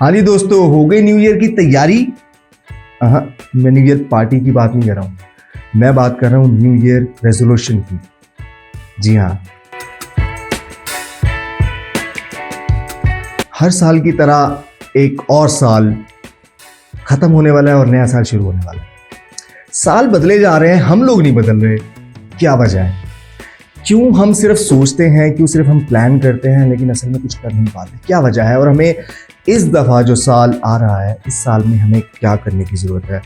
हाँ जी दोस्तों, हो गई न्यू ईयर की तैयारी। हाँ, मैं न्यू ईयर पार्टी की बात नहीं कर रहा हूँ, मैं बात कर रहा हूँ न्यू ईयर रेजोल्यूशन की। जी हाँ, हर साल की तरह एक और साल खत्म होने वाला है और नया साल शुरू होने वाला है। साल बदले जा रहे हैं, हम लोग नहीं बदल रहे। क्या वजह है? क्यों हम सिर्फ सोचते हैं, क्यों सिर्फ हम प्लान करते हैं लेकिन असल में कुछ कर नहीं पाते? क्या वजह है? और हमें इस दफ़ा जो साल आ रहा है, इस साल में हमें क्या करने की ज़रूरत है?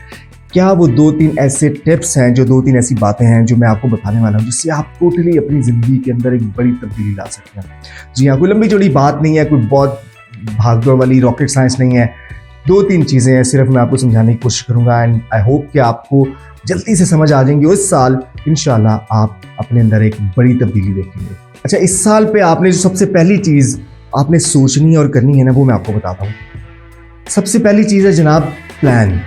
क्या वो 2-3 ऐसे टिप्स हैं, जो 2-3 ऐसी बातें हैं जो मैं आपको बताने वाला हूँ, जिससे आप टोटली अपनी ज़िंदगी के अंदर एक बड़ी तब्दीली ला सकते हैं। जी हाँ, कोई लंबी चौड़ी बात नहीं है, कोई बहुत भागदौड़ वाली रॉकेट साइंस नहीं है। 2-3 चीज़ें हैं, सिर्फ मैं आपको समझाने की कोशिश करूँगा एंड आई होप कि आपको जल्दी से समझ आ जाएंगी। इस साल इंशाल्लाह आप अपने अंदर एक बड़ी तब्दीली देखेंगे। अच्छा, इस साल पे आपने जो सबसे पहली चीज़ आपने सोचनी और करनी है ना, वो मैं आपको बताता हूँ। सबसे पहली चीज़ है जनाब प्लान।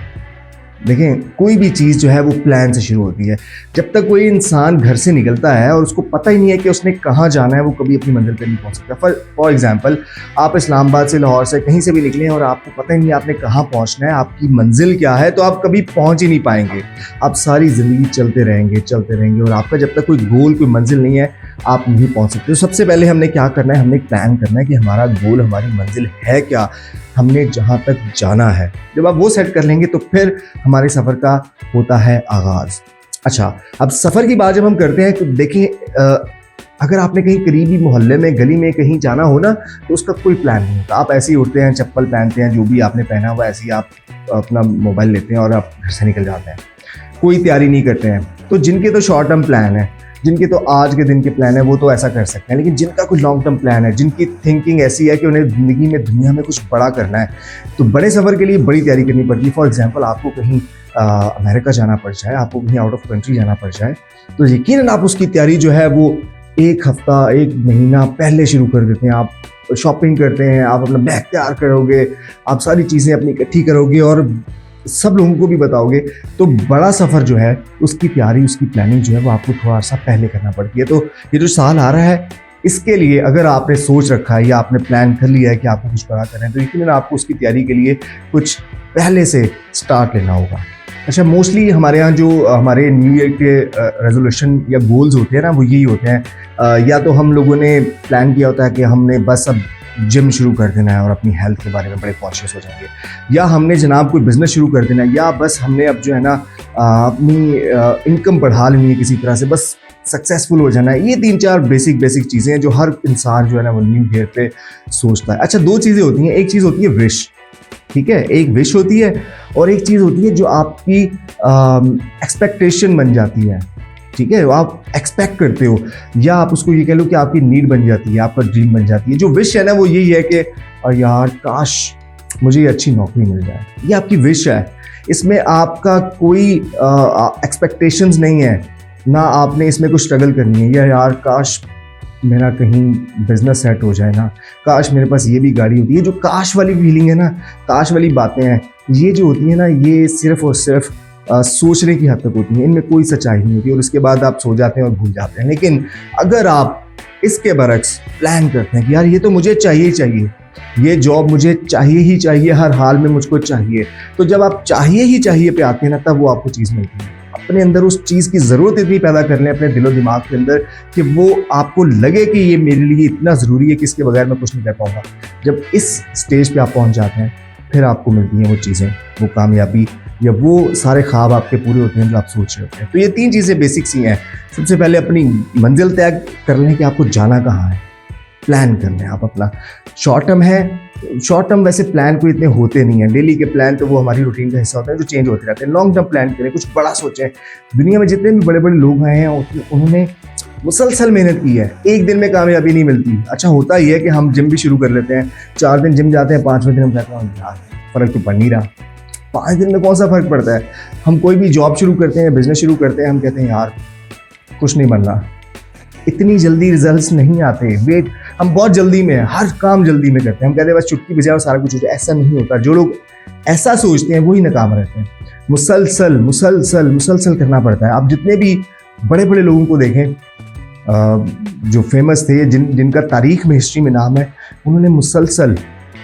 देखें, कोई भी चीज़ जो है वो प्लान से शुरू होती है। जब तक कोई इंसान घर से निकलता है और उसको पता ही नहीं है कि उसने कहाँ जाना है, वो कभी अपनी मंजिल पर नहीं पहुँच सकता। फॉर एग्जांपल, आप इस्लामाबाद से, लाहौर से, कहीं से भी निकले हैं और आपको पता ही नहीं है आपने कहाँ पहुँचना है, आपकी मंजिल क्या है, तो आप कभी पहुँच ही नहीं पाएंगे। आप सारी ज़िंदगी चलते रहेंगे और आपका जब तक कोई गोल, कोई मंजिल नहीं है, आप नहीं पहुँच सकते। तो सबसे पहले हमने क्या करना है? हमने प्लान करना है कि हमारा गोल, हमारी मंजिल है क्या, हमने जहाँ तक जाना है। जब आप वो सेट कर लेंगे तो फिर हमारे सफ़र का होता है आगाज़। अच्छा, अब सफ़र की बात जब हम करते हैं तो देखिए, अगर आपने कहीं करीबी मोहल्ले में, गली में कहीं जाना हो ना, तो उसका कोई प्लान नहीं होता। आप ऐसे ही उठते हैं, चप्पल पहनते हैं, जो भी आपने पहना हुआ, ऐसे ही आप अपना मोबाइल लेते हैं और आप घर से निकल जाते हैं। कोई तैयारी नहीं करते हैं। तो जिनके तो शॉर्ट टर्म प्लान है, जिनके तो आज के दिन के प्लान है, वो तो ऐसा कर सकते हैं। लेकिन जिनका कोई लॉन्ग टर्म प्लान है, जिनकी थिंकिंग ऐसी है कि उन्हें ज़िंदगी में, दुनिया में कुछ बड़ा करना है, तो बड़े सफ़र के लिए बड़ी तैयारी करनी पड़ती है। फॉर एग्जांपल, आपको कहीं अमेरिका जाना पड़ जाए, आपको कहीं आउट ऑफ कंट्री जाना पड़ जाए, तो यकीनन आप उसकी तैयारी जो है वो 1 हफ़्ता, 1 महीना पहले शुरू कर देते हैं। आप शॉपिंग करते हैं, आप अपना बैग तैयार करोगे, आप सारी चीज़ें अपनी इकट्ठी करोगे और सब लोगों को भी बताओगे। तो बड़ा सफ़र जो है, उसकी तैयारी, उसकी प्लानिंग जो है वो आपको थोड़ा सा पहले करना पड़ती है। तो ये जो साल आ रहा है, इसके लिए अगर आपने सोच रखा है या आपने प्लान कर लिया है कि आपको कुछ बड़ा करना है, तो यकीनन आपको उसकी तैयारी के लिए कुछ पहले से स्टार्ट लेना होगा। अच्छा, मोस्टली हमारे यहाँ जो हमारे न्यू ईयर के रेजोल्यूशन या गोल्स होते हैं ना, वो यही होते हैं। या तो हम लोगों ने प्लान किया होता है कि हमने बस अब जिम शुरू कर देना है और अपनी हेल्थ के बारे में बड़े कॉन्शियस हो जाएंगे, या हमने जनाब कोई बिज़नेस शुरू कर देना है, या बस हमने अब जो है ना अपनी इनकम बढ़ा लेनी है किसी तरह से, बस सक्सेसफुल हो जाना है। ये 3-4 बेसिक चीज़ें हैं जो हर इंसान जो है ना वो न्यू ईयर पे सोचता है। अच्छा, 2 चीज़ें होती हैं। एक चीज़ होती है विश, ठीक है, एक विश होती है, और एक चीज़ होती है जो आपकी एक्सपेक्टेशन बन जाती है। ठीक है, आप एक्सपेक्ट करते हो, या आप उसको ये कह लो कि आपकी नीड बन जाती है, आपका ड्रीम बन जाती है। जो विश है ना, वो यही है कि यार काश मुझे ये अच्छी नौकरी मिल जाए। ये आपकी विश है, इसमें आपका कोई एक्सपेक्टेशंस नहीं है, ना आपने इसमें कुछ स्ट्रगल करनी है। या यार काश मेरा कहीं बिजनेस सेट हो जाए ना, काश मेरे पास ये भी गाड़ी होती है। जो काश वाली फीलिंग है ना, काश वाली बातें हैं, ये जो होती है ना, ये सिर्फ और सिर्फ सोचने की हद तक होती हैं, इनमें कोई सच्चाई नहीं होती और उसके बाद आप सो जाते हैं और भूल जाते हैं। लेकिन अगर आप इसके बरक्स प्लान करते हैं कि यार ये तो मुझे चाहिए ही चाहिए, ये जॉब मुझे चाहिए ही चाहिए, हर हाल में मुझको चाहिए, तो जब आप चाहिए ही चाहिए पे आते हैं ना, तब वो आपको चीज़ मिलती है। अपने अंदर उस चीज़ की ज़रूरत इतनी पैदा कर लें अपने दिलो दिमाग के अंदर कि वो आपको लगे कि ये मेरे लिए इतना ज़रूरी है कि इसके बगैर मैं कुछ नहीं कर पाऊँगा। जब इस स्टेज पे आप पहुँच जाते हैं, फिर आपको मिलती हैं वो चीज़ें, वो कामयाबी या वो सारे ख्वाब आपके पूरे होते हैं जो आप सोच रहे होते हैं। तो ये 3 चीज़ें बेसिक सी हैं। सबसे पहले अपनी मंजिल तय कर लें कि आपको जाना कहाँ है, प्लान कर लें आप अपना। शॉर्ट टर्म है, शॉर्ट टर्म वैसे प्लान कोई इतने होते नहीं हैं, डेली के प्लान तो वो हमारी रूटीन का हिस्सा होता है जो चेंज होते रहते हैं। लॉन्ग टर्म प्लान करें, कुछ बड़ा सोचें। दुनिया में जितने भी बड़े बड़े लोग आए हैं उन्होंने मुसलसल मेहनत की है, एक दिन में कामयाबी नहीं मिलती। अच्छा, होता ही है कि हम जिम भी शुरू कर लेते हैं, 4 दिन जिम जाते हैं, 5वें दिन हम कहते हैं यार फ़र्क तो पड़ नहीं रहा। 5 दिन में कौन सा फ़र्क पड़ता है? हम कोई भी जॉब शुरू करते हैं, बिज़नेस शुरू करते हैं, हम कहते हैं यार कुछ नहीं बन रहा, इतनी जल्दी रिजल्ट्स नहीं आते, वेट, हम बहुत जल्दी में, हर काम जल्दी में करते हैं। हम कहते हैं बस चुटकी बजाओ सारा कुछ हो जाए। ऐसा नहीं होता। जो लोग ऐसा सोचते हैं वही नाकाम रहते हैं। मुसलसल मुसलसल मुसलसल करना पड़ता है। आप जितने भी बड़े बड़े लोगों को देखें जो फेमस थे, जिनका तारीख में, हिस्ट्री में नाम है, उन्होंने मुसलसल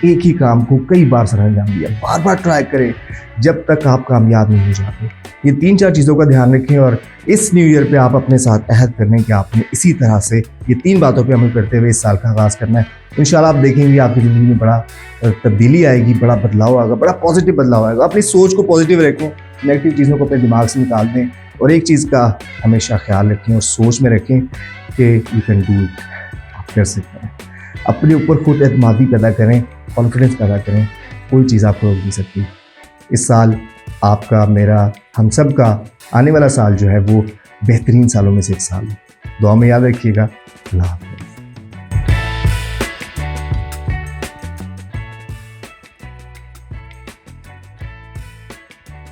एक ही काम को कई बार सर अंजाम दिया, बार बार ट्राई करें जब तक आप कामयाब नहीं हो जाते। ये 3-4 चीज़ों का ध्यान रखें और इस न्यू ईयर पे आप अपने साथ अहद कर लें कि आपने इसी तरह से ये 3 बातों पे अमल करते हुए इस साल का आगाज़ करना है। इंशाल्लाह आप देखेंगे आपकी ज़िंदगी में बड़ा तब्दीली आएगी, बड़ा बदलाव आएगा, बड़ा पॉजिटिव बदलाव आएगा। अपनी सोच को पॉजिटिव रखें, नेगेटिव चीज़ों को अपने दिमाग से निकाल दें और एक चीज़ का हमेशा ख्याल रखें और सोच में रखें कि यू कैन डू इट, आप कर सकते हैं। अपने ऊपर खुद एतमादी पैदा करें, कॉन्फिडेंस पैदा करें, कोई चीज़ आपको रोक नहीं सकती। इस साल आपका, मेरा, हम सब का आने वाला साल जो है वो बेहतरीन सालों में से एक साल है। दुआ में याद रखिएगा। अल्लाह हाफ़िज़।